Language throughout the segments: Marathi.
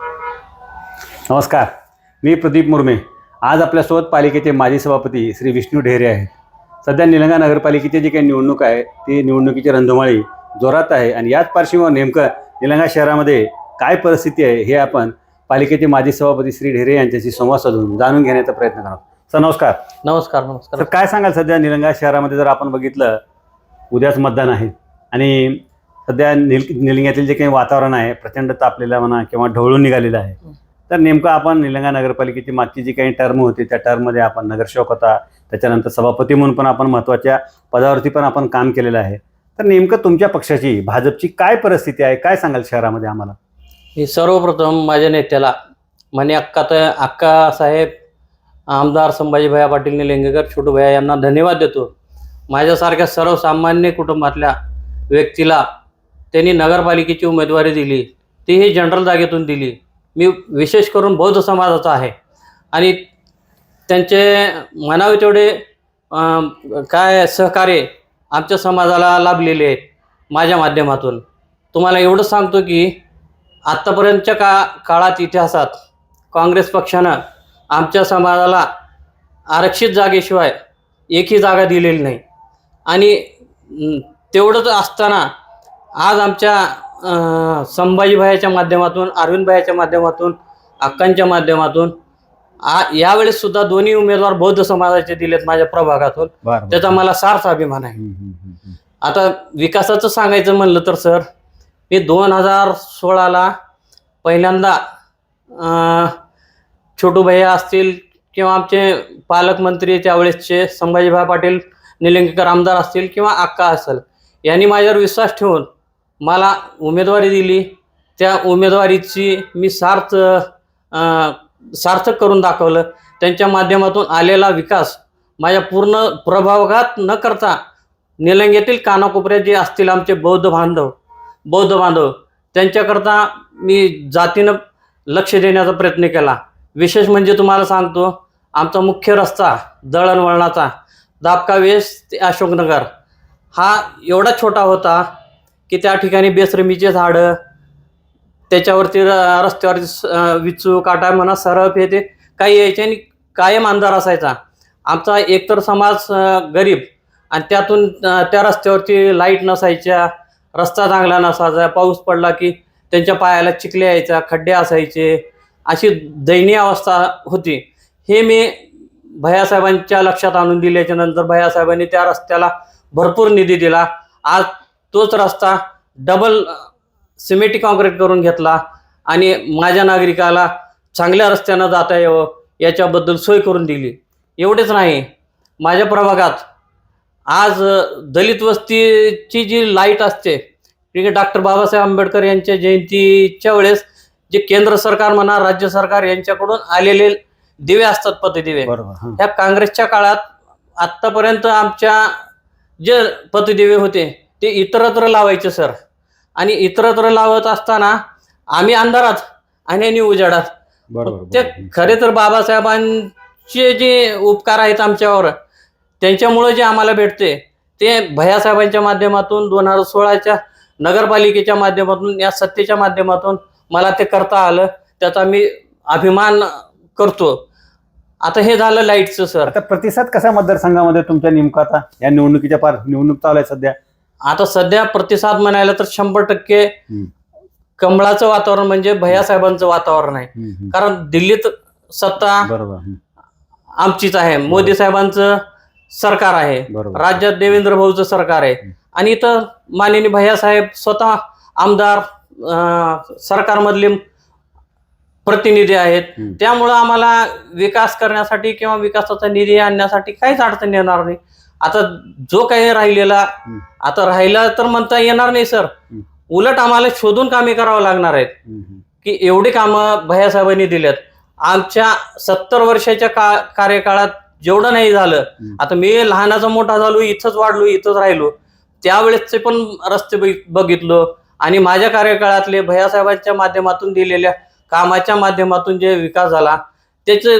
नमस्कार, मी प्रदीप मुर्मे. आज आपल्यासोबत पालिकेचे माजी सभापती श्री विष्णू ढेरे आहेत. सध्या निलंगा नगरपालिकेची जी काही निवडणूक आहे ती निवडणुकीची रणधुमाळी जोरात आहे आणि याच पार्श्वभूमीवर नेमकं निलंगा शहरामध्ये काय परिस्थिती आहे हे आपण पालिकेचे माजी सभापती श्री ढेरे यांच्याशी संवाद साधून जाणून घेण्याचा प्रयत्न करणार. सर नमस्कार. नमस्कार. नमस्कार. तर काय सांगाल, सध्या निलंगा शहरामध्ये जर आपण बघितलं उद्याच मतदान आहे आणि सध्या निलंग्यातील जे काही वातावरण आहे प्रचंड तापलेलं म्हणा किंवा ढवळून निघालेलं आहे. तर नेमकं आपण निलंगा नगरपालिकेची मागची जी काही टर्म होती त्या टर्ममध्ये आपण नगरसेवक होता, त्याच्यानंतर सभापती म्हणून पण आपण महत्त्वाच्या पदावरती पण आपण काम केलेलं आहे. तर नेमकं तुमच्या पक्षाची भाजपची काय परिस्थिती आहे, काय सांगाल शहरामध्ये आम्हाला? मी सर्वप्रथम माझ्या नेत्याला माननीय अक्का साहेब आमदार संभाजीभाई पाटील निलंगेकर छोटूभाई यांना धन्यवाद देतो. माझ्यासारख्या सर्वसामान्य कुटुंबातल्या व्यक्तीला त्यांनी नगरपालिकेची उमेदवारी दिली, तीही जनरल जागेतून दिली. मी विशेष करून बौद्ध समाजाचा आहे आणि त्यांचे म्हणावे तेवढे काय सहकार्य आमच्या समाजाला लाभलेले आहेत. माझ्या माध्यमातून तुम्हाला एवढं सांगतो की आत्तापर्यंतच्या काळात इतिहासात काँग्रेस पक्षानं आमच्या समाजाला आरक्षित जागेशिवाय एकही जागा दिलेली नाही आणि तेवढंच असताना आज आमच्या संभाजीभाईच्या माध्यमातून, अरविंदभाईच्या माध्यमातून, अक्कांच्या माध्यमातून यावेळेस सुद्धा दोन्ही उमेदवार बौद्ध समाजाचे दिलेत माझ्या प्रभागातून. त्याचा मला सार्थ अभिमान आहे. आता विकासाचं सांगायचं म्हणलं तर सर, मी 2016ला पहिल्यांदा छोटूभाई असतील किंवा आमचे पालकमंत्री त्यावेळेसचे संभाजीभाई पाटील निलंगेकर आमदार असतील किंवा अक्का असेल, यांनी माझ्यावर विश्वास ठेवून मला उमेदवारी दिली. त्या उमेदवारीची मी सार्थक करून दाखवलं. त्यांच्या माध्यमातून आलेला विकास माझ्या पूर्ण प्रभागात न करता निलंग्यातील कानाकोपऱ्यात जे असतील आमचे बौद्ध बांधव त्यांच्याकरता मी जातीनं लक्ष देण्याचा प्रयत्न केला. विशेष म्हणजे तुम्हाला सांगतो, आमचा मुख्य रस्ता दळणवळणाचा दाबका वेस ते अशोकनगर हा एवढा छोटा होता की त्या ठिकाणी बेसरमीचे झाडं, त्याच्यावरती रस्त्यावरती विचू काटा म्हणा सरप हे ते काही यायचे आणि कायम अंधार असायचा. आमचा एकतर समाज गरीब आणि त्यातून त्या रस्त्यावरती लाईट नसायच्या, रस्ता चांगला नसायचा, पाऊस पडला की त्यांच्या पायाला चिखले यायचा, खड्डे असायचे, अशी दयनीय अवस्था होती. हे मी भैयासाहेबांच्या लक्षात आणून दिल्याच्या नंतर भैयासाहेबांनी त्या रस्त्याला भरपूर निधी दिला. आज तोच रस्ता डबल सिमेंटी कॉन्क्रीट करून घेतला आणि माझ्या नागरिकाला चांगल्या रस्त्यानं जाता यावं याच्याबद्दल सोय करून दिली. एवढेच नाही, माझ्या प्रभागात आज दलित वस्तीची जी लाईट असते, ठीक आहे, डॉक्टर बाबासाहेब आंबेडकर यांच्या जयंतीच्या वेळेस जे केंद्र सरकार म्हणा राज्य सरकार यांच्याकडून आलेले दिवे असतात, पतदिवे, ह्या काँग्रेसच्या काळात आत्तापर्यंत आमच्या जे पतदिवे होते ते इतरत्र लावायचे सर. आणि इतरत्र लावत असताना आम्ही अंधारात आणि यांनी उजाडात. ते खरे तर बाबासाहेबांचे जे उपकार आहेत आमच्यावर, त्यांच्यामुळे जे आम्हाला भेटते ते भैयासाहेबांच्या माध्यमातून 2016च्या नगरपालिकेच्या माध्यमातून या सत्तेच्या माध्यमातून मला ते करता आलं. त्याचा मी अभिमान करतो. आता हे झालं लाईटचं सर. आता प्रतिसाद कसा मतदारसंघामध्ये तुमच्या नेमका आता या निवडणुकीच्या निवडणूक चालू आहे सध्या? आता सध्या प्रतिसाद म्हणायला तर 100% कमळाचं वातावरण म्हणजे भैयासाहेबांचं वातावरण आहे. कारण दिल्लीत सत्ता आमचीच आहे, मोदी साहेबांचं सरकार आहे, राज्यात देवेंद्र भाऊचं सरकार आहे आणि इथं माननीय भैयासाहेब स्वतः आमदार सरकारमधले प्रतिनिधी आहेत. त्यामुळं आम्हाला विकास करण्यासाठी किंवा विकासाचा निधी आणण्यासाठी काहीच अडचण येणार नाही. आता जो काही राहिला तर म्हणता येणार नाही सर. उलट आम्हाला शोधून कामे करावं लागणार आहेत की एवढी कामं भैयासाहेबांनी दिल्यात. आमच्या 70 वर्षाच्या कार्यकाळात जेवढं नाही झालं, आता मी लहानाचा मोठा झालो, इथंच वाढलो, इथंच राहिलो, त्यावेळेसचे पण रस्ते बघितलो आणि माझ्या कार्यकाळातले भैयासाहेबांच्या माध्यमातून दिलेल्या कामाच्या माध्यमातून जे विकास झाला त्याचे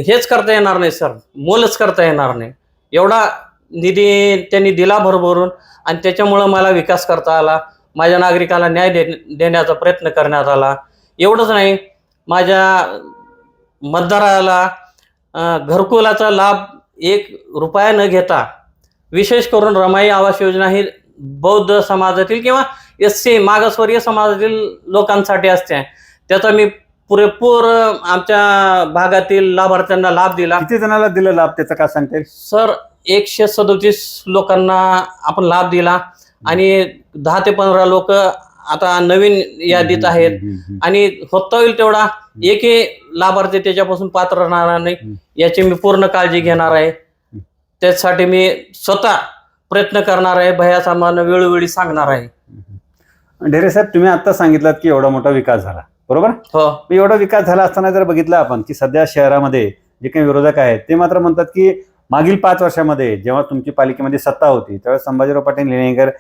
हेच करता येणार नाही सर, मोलच करता येणार नाही. एवढा निधी त्यांनी दिला भरभरून आणि त्याच्यामुळं मला विकास करता आला, माझ्या नागरिकाला न्याय देण्याचा प्रयत्न करण्यात आला. एवढंच नाही, माझ्या मतदाराला घरकुलाचा लाभ 1 रुपया न घेता, विशेष करून रमाई आवास योजना ही बौद्ध समाजातील किंवा SC मागासवर्गीय समाजातील लोकांसाठी असते, त्याचा मी पुरेपूर आमच्या भागातील लाभार्थ्यांना लाभ दिला. किती जणांना दिलं लाभ त्याचं काय सांगता येईल? सर 137 लोकांना आपण लाभ दिला आणि 10 ते 15 लोक आता नवीन यादीत आहेत आणि होता होईल तेवढा एकही लाभार्थी त्याच्यापासून पात्र राहणार नाही याची मी पूर्ण काळजी घेणार आहे. त्यासाठी मी स्वतः प्रयत्न करणार आहे, भैयासाहेबांना वेळोवेळी सांगणार आहे. ढेरे साहेब, तुम्ही आता सांगितलं की एवढा मोठा विकास झाला, बरोबर? हो. एवढा विकास झाला असताना जर बघितलं आपण की सध्या शहरामध्ये जे काही विरोधक आहेत ते मात्र म्हणतात की मागील 5 वर्षामध्ये जेव्हा तुमची पालिकेमध्ये सत्ता होती त्यावेळेस संभाजीराव पाटील निलंगेकर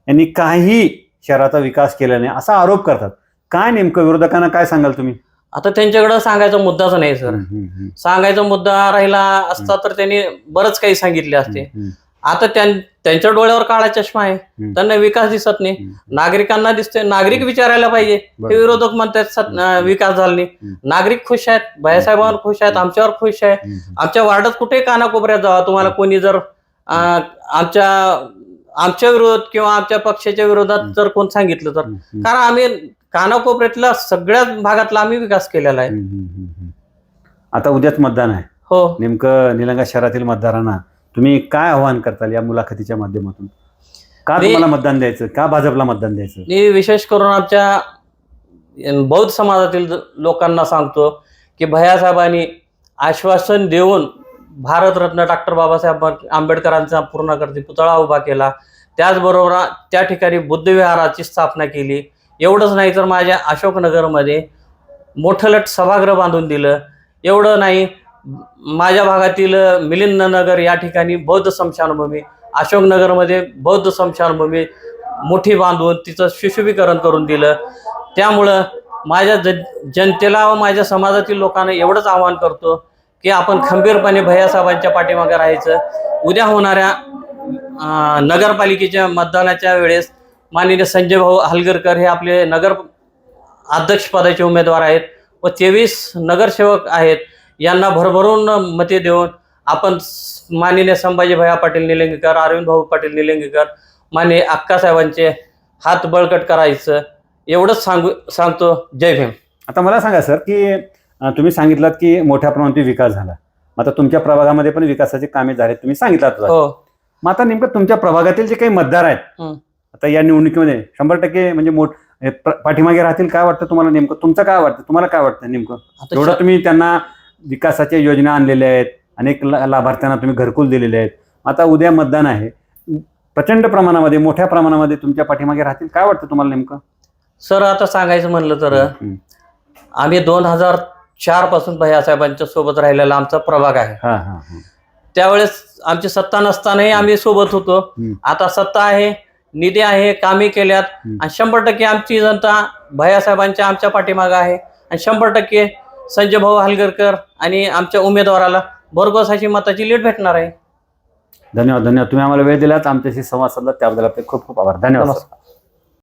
यांनी काही शहराचा विकास केला नाही असा आरोप करतात. काय नेमकं विरोधकांना काय सांगाल तुम्ही? आता त्यांच्याकडे सांगायचा मुद्दाच नाही सर. सांगायचा मुद्दा राहिला असता तर त्यांनी बरंच काही सांगितले असते. आता त्यांच्या डोळ्यावर काळा चष्मा आहे, त्यांना विकास दिसत नाही, नागरिकांना दिसतोय. नागरिक विचारायला पाहिजे, हे विरोधक म्हणतात विकास झाला नाही. नागरिक खुश आहेत, भैयासाहेबांवर खुश आहेत, आमच्यावर खुश आहे. आमच्या वार्डात कुठे कानाकोपऱ्यात जावा, तुम्हाला कोणी जर आमच्या विरोध किंवा आमच्या पक्षाच्या विरोधात जर कोण सांगितलं तर, कारण आम्ही कानाकोपऱ्यातल्या सगळ्याच भागातला आम्ही विकास केलेला आहे. आता उद्याच मतदान आहे. हो. नेमकं निलंगा शहरातील मतदारांना तुम्ही काय आवाहन करताल या मुलाखतीच्या माध्यमातून? का तुम्हाला मतदान द्यायचं, का भाजपला मतदान द्यायचं? मी विशेष करून आमच्या बौद्ध समाजातील लोकांना सांगतो की भैयासाहेबांनी आश्वासन देऊन भारतरत्न डॉक्टर बाबासाहेब आंबेडकरांचा पूर्णाकृती पुतळा उभा केला, त्याचबरोबर त्या ठिकाणी बुद्धविहाराची स्थापना केली. एवढंच नाही तर माझ्या अशोकनगरमध्ये मोठलट सभागृह बांधून दिलं. एवढं नाही, माझ्या भागातील मिलिंदनगर या ठिकाणी बौद्ध स्मशानभूमी, अशोकनगरमध्ये बौद्ध स्मशानभूमी मोठी बांधून तिचं सुशोभीकरण करून दिलं. त्यामुळं माझ्या जनतेला व माझ्या समाजातील लोकांना एवढंच आवाहन करतो की आपण खंबीरपणे भैयासाहेबांच्या पाठीमागे राहायचं. उद्या होणाऱ्या नगरपालिकेच्या मतदानाच्या वेळेस माननीय संजय भाऊ हलगरकर हे आपले नगर अध्यक्षपदाचे उमेदवार आहेत व 23 नगरसेवक आहेत. यांना भरभरून मते देऊन आपण माननीय संभाजी भैया पाटील निलंगेकर, अरविंद भाऊ पाटील निलंगेकर, माननीय अक्कासाहेबांचे हात बळकट करायचं, एवढंच सांगतो. जय भीम. आता मला सांगा सर की तुम्ही सांगितलात की मोठ्या प्रमाणात विकास झाला, आता तुमच्या प्रभागामध्ये पण विकासाची कामे झाली तुम्ही सांगितलात. हो. मग आता नेमकं तुमच्या प्रभागातील जे काही मतदार आहेत आता या निवडणुकीमध्ये 100% म्हणजे पाठीमागे राहतील, काय वाटतं तुम्हाला? नेमकं तुमचं काय वाटतं, तुम्हाला काय वाटतं नेमकं? एवढं तुम्ही त्यांना विकासाच्या योजना आणलेल्या आहेत, अनेक लाभार्थ्यांना तुम्ही घरकुल दिलेले आहेत, आता उद्या मतदान आहे, प्रचंड प्रमाणामध्ये मोठ्या प्रमाणामध्ये तुमच्या पाठीमागे राहतील, काय वाटतं तुम्हाला नेमकं? सर आता सांगायचं म्हणलं तर आम्ही 2004 पासून भैयासाहेबांच्या सोबत राहिलेला आमचा प्रभाग आहे. त्यावेळेस आमची सत्ता नसतानाही आम्ही सोबत होतो. आता सत्ता आहे, निधी आहे, कामे केल्यात आणि 100% आमची जनता भैयासाहेबांच्या आमच्या पाठीमागे आहे आणि 100% संजय भाऊ हलगरकर आणि आमच्या उमेदवाराला भरघोस अशी मताची लीड भेटणार आहे. धन्यवाद. तुम्ही आम्हाला वेळ दिलात, आमच्याशी संवाद साधला त्याबद्दल आपले खूप खूप आभार. धन्यवाद.